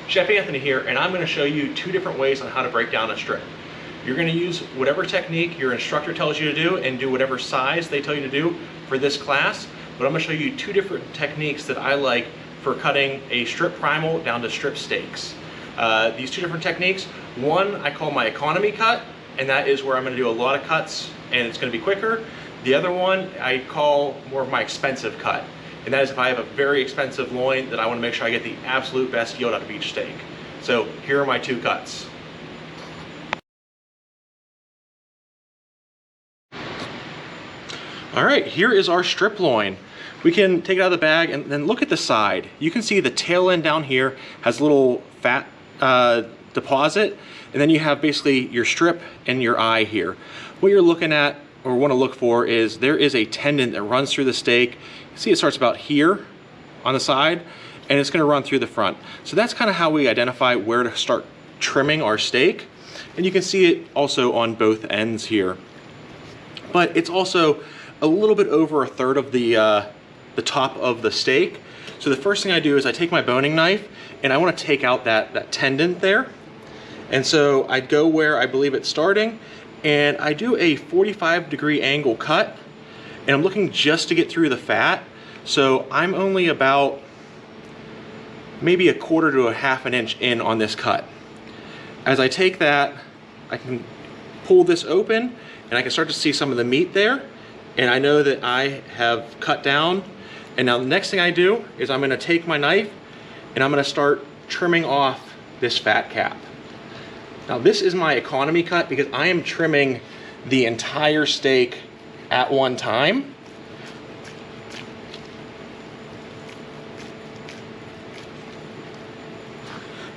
Chef Anthony here, and I'm going to show you two different ways on how to break down a strip. You're going to use whatever technique your instructor tells you to do and do whatever size they tell you to do for this class, but I'm going to show you two different techniques that I like for cutting a strip primal down to strip steaks. These two different techniques, one I call my economy cut, and that is where I'm going to do a lot of cuts and it's going to be quicker. The other one I call more of my expensive cut. And that is if I have a very expensive loin that I want to make sure I get the absolute best yield out of each steak. So here are my two cuts. All right, here is our strip loin. We can take it out of the bag and then look at the side. You can see the tail end down here has a little fat deposit, and then you have basically your strip and your eye here. What you're looking at or want to look for is there is a tendon that runs through the steak. See, it starts about here on the side and it's going to run through the front. So that's kind of how we identify where to start trimming our steak. And you can see it also on both ends here. But it's also a little bit over a third of the top of the steak. So the first thing I do is I take my boning knife and I want to take out that tendon there. And so I go where I believe it's starting and I do a 45-degree angle cut. And I'm looking just to get through the fat. So I'm only about maybe a quarter to a half an inch in on this cut. As I take that, I can pull this open and I can start to see some of the meat there. And I know that I have cut down. And now the next thing I do is I'm gonna take my knife and I'm gonna start trimming off this fat cap. Now this is my economy cut because I am trimming the entire steak at one time.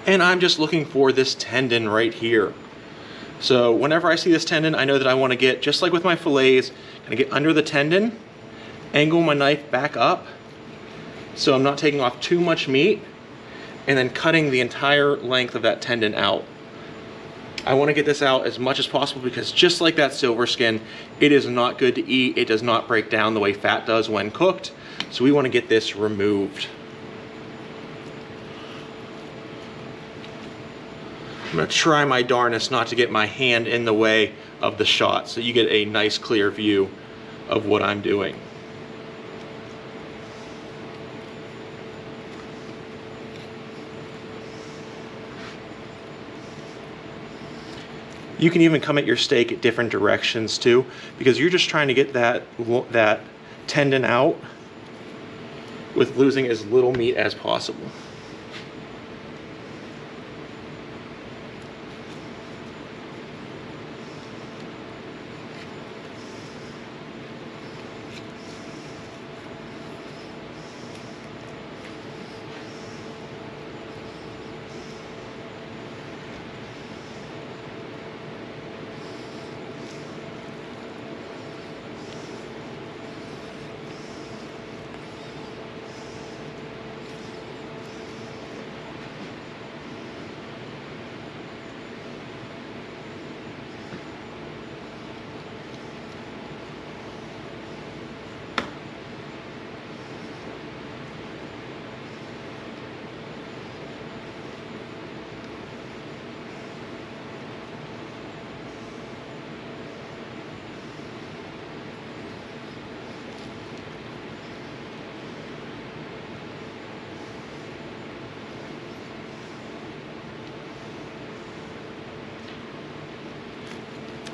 And I'm just looking for this tendon right here. So whenever I see this tendon, I know that I want to get, just like with my fillets, kind of get under the tendon, angle my knife back up so I'm not taking off too much meat, and then cutting the entire length of that tendon out. I want to get this out as much as possible because just like that silver skin, it is not good to eat. It does not break down the way fat does when cooked. So we want to get this removed. I'm going to try my darnest not to get my hand in the way of the shot so you get a nice clear view of what I'm doing. You can even come at your steak at different directions too, because you're just trying to get that tendon out with losing as little meat as possible.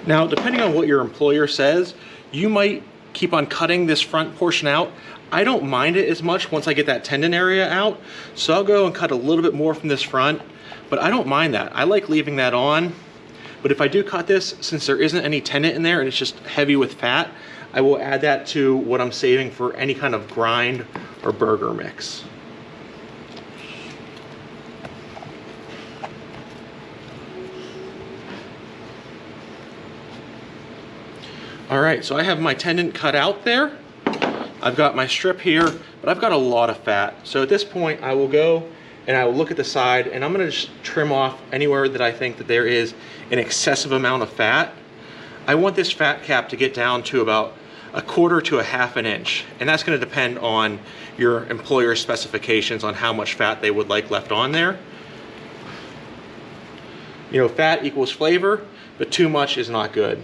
Now, depending on what your employer says, you might keep on cutting this front portion out. I don't mind it as much once I get that tendon area out, so I'll go and cut a little bit more from this front, but I don't mind that. I like leaving that on, but if I do cut this, since there isn't any tendon in there and it's just heavy with fat, I will add that to what I'm saving for any kind of grind or burger mix. All right, so I have my tendon cut out there. I've got my strip here, but I've got a lot of fat. So at this point, I will go and I will look at the side and I'm gonna just trim off anywhere that I think that there is an excessive amount of fat. I want this fat cap to get down to about 1/4 to 1/2 inch. And that's gonna depend on your employer's specifications on how much fat they would like left on there. You know, fat equals flavor, but too much is not good.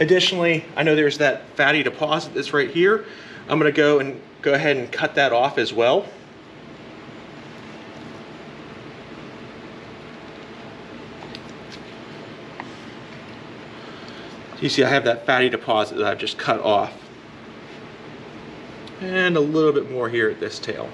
Additionally, I know there's that fatty deposit that's right here. I'm going to go ahead and cut that off as well. You see I have that fatty deposit that I've just cut off. And a little bit more here at this tail.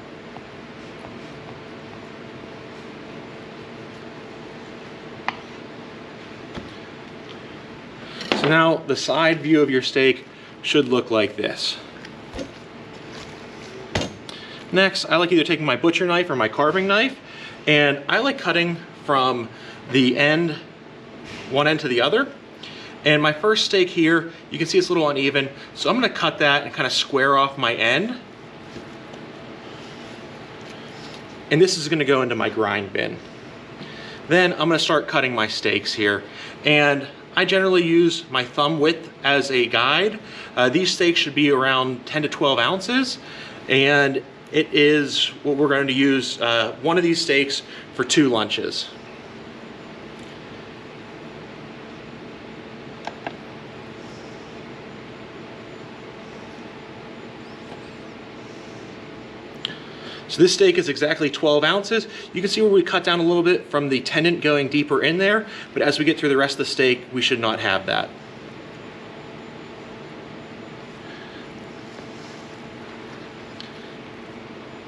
So now the side view of your steak should look like this. Next, I like either taking my butcher knife or my carving knife, and I like cutting from the end, one end to the other. And my first steak here, you can see it's a little uneven, so I'm going to cut that and kind of square off my end. And this is going to go into my grind bin. Then I'm going to start cutting my steaks here. And I generally use my thumb width as a guide. These steaks should be around 10 to 12 ounces. And it is what we're going to use, one of these steaks for 2 lunches. So this steak is exactly 12 ounces. You can see where we cut down a little bit from the tendon going deeper in there, but as we get through the rest of the steak, we should not have that.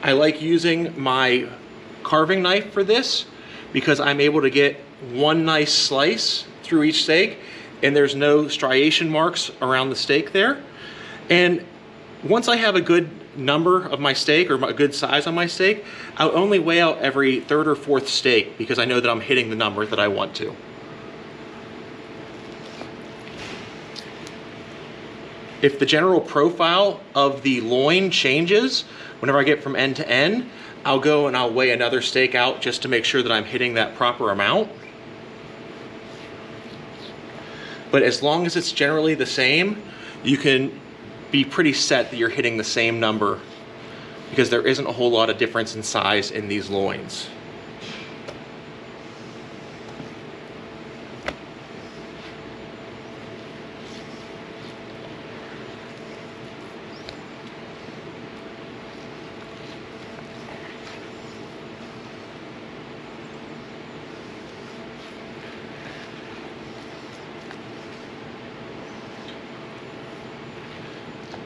I like using my carving knife for this because I'm able to get one nice slice through each steak and there's no striation marks around the steak there. And once I have a good number of my steak or a good size on my steak, I'll only weigh out every 3rd or 4th steak because I know that I'm hitting the number that I want to. If the general profile of the loin changes whenever I get from end to end, I'll go and I'll weigh another steak out just to make sure that I'm hitting that proper amount. But as long as it's generally the same, you can be pretty set that you're hitting the same number because there isn't a whole lot of difference in size in these loins.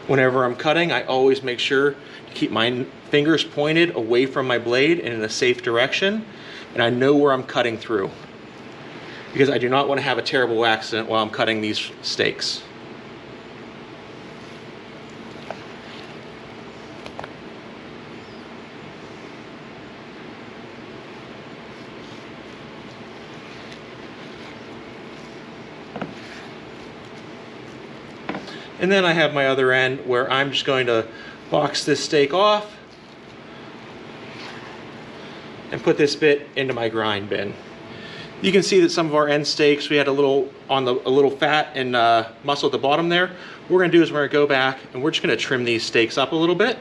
Whenever I'm cutting, I always make sure to keep my fingers pointed away from my blade and in a safe direction, and I know where I'm cutting through because I do not want to have a terrible accident while I'm cutting these steaks. And then I have my other end where I'm just going to box this steak off and put this bit into my grind bin. You can see that some of our end steaks, we had a little fat and muscle at the bottom there. What we're gonna do is we're gonna go back and we're just gonna trim these steaks up a little bit.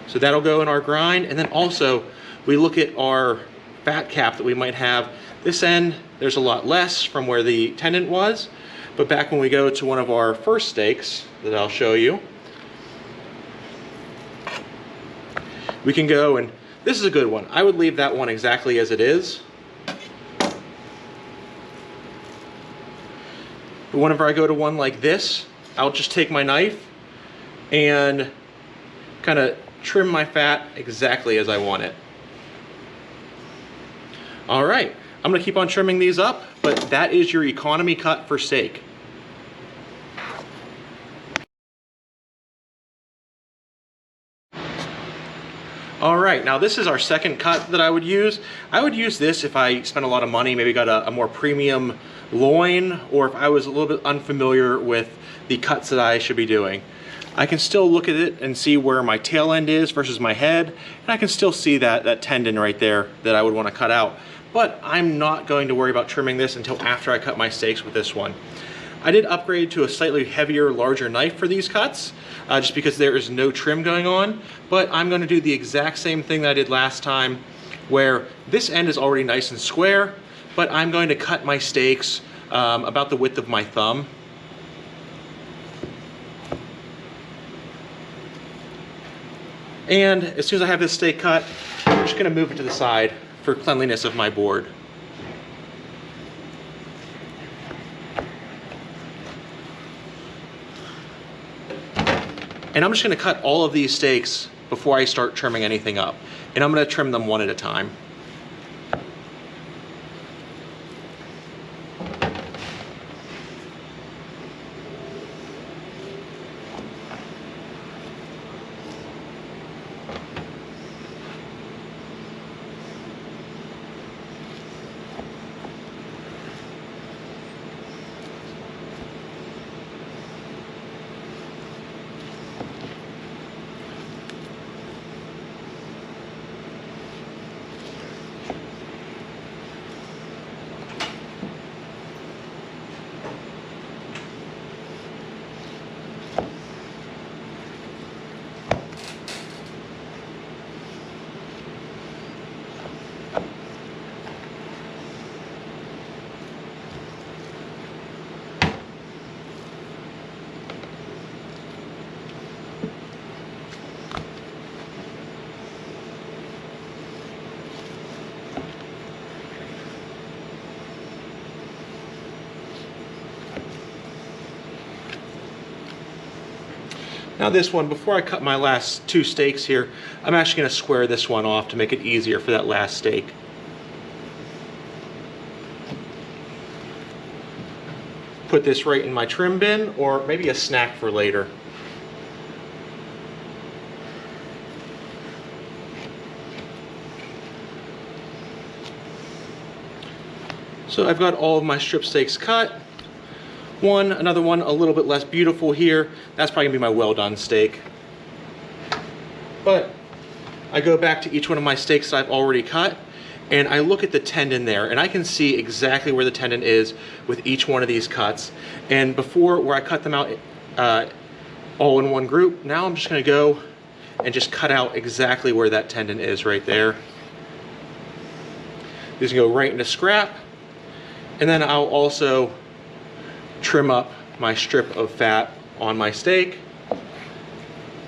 So that'll go in our grind. And then also we look at our fat cap that we might have. This end, there's a lot less from where the tendon was. But back when we go to one of our first steaks that I'll show you, we can go and this is a good one. I would leave that one exactly as it is. But whenever I go to one like this, I'll just take my knife and kind of trim my fat exactly as I want it. All right. I'm going to keep on trimming these up, but that is your economy cut for steak. All right, now this is our second cut that I would use. I would use this if I spent a lot of money, maybe got a more premium loin, or if I was a little bit unfamiliar with the cuts that I should be doing. I can still look at it and see where my tail end is versus my head, and I can still see that tendon right there that I would want to cut out. But I'm not going to worry about trimming this until after I cut my steaks with this one. I did upgrade to a slightly heavier, larger knife for these cuts, just because there is no trim going on, but I'm gonna do the exact same thing that I did last time, where this end is already nice and square, but I'm going to cut my steaks about the width of my thumb. And as soon as I have this steak cut, I'm just gonna move it to the side for cleanliness of my board. And I'm just gonna cut all of these steaks before I start trimming anything up. And I'm gonna trim them one at a time. Now this one, before I cut my last two steaks here, I'm actually going to square this one off to make it easier for that last steak. Put this right in my trim bin, or maybe a snack for later. So I've got all of my strip steaks cut. Another one a little bit less beautiful here. That's probably gonna be my well done steak. But I go back to each one of my steaks that I've already cut, and I look at the tendon there, and I can see exactly where the tendon is with each one of these cuts. And before, where I cut them out all in one group, now I'm just gonna go and just cut out exactly where that tendon is right there. These go right into scrap, and then I'll also trim up my strip of fat on my steak,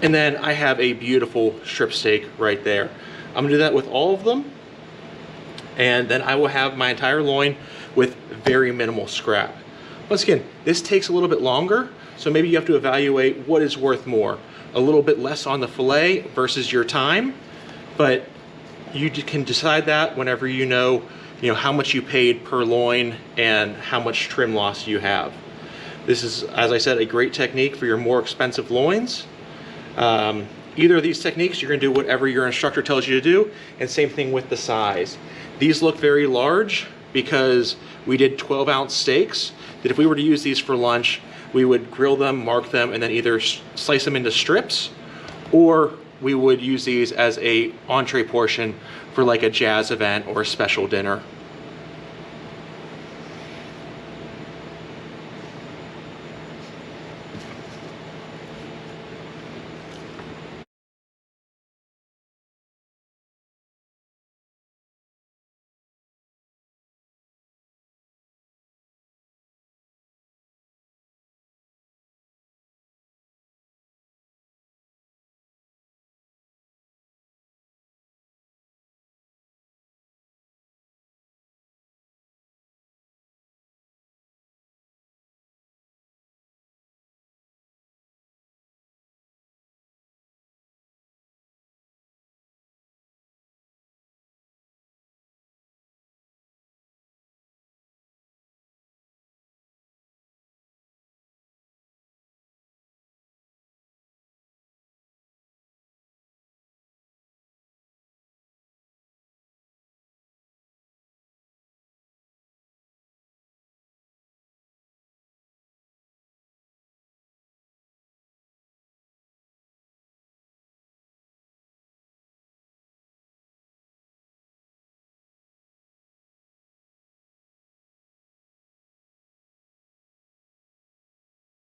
and then I have a beautiful strip steak right there. I'm gonna do that with all of them, and then I will have my entire loin with very minimal scrap. Once again, this takes a little bit longer, so maybe you have to evaluate what is worth more. A little bit less on the fillet versus your time, but you can decide that whenever you know how much you paid per loin and how much trim loss you have. This is, as I said, a great technique for your more expensive loins. Either of these techniques, you're gonna do whatever your instructor tells you to do, and same thing with the size. These look very large because we did 12-ounce steaks, that if we were to use these for lunch, we would grill them, mark them, and then either slice them into strips, or we would use these as a entree portion for like a jazz event or a special dinner.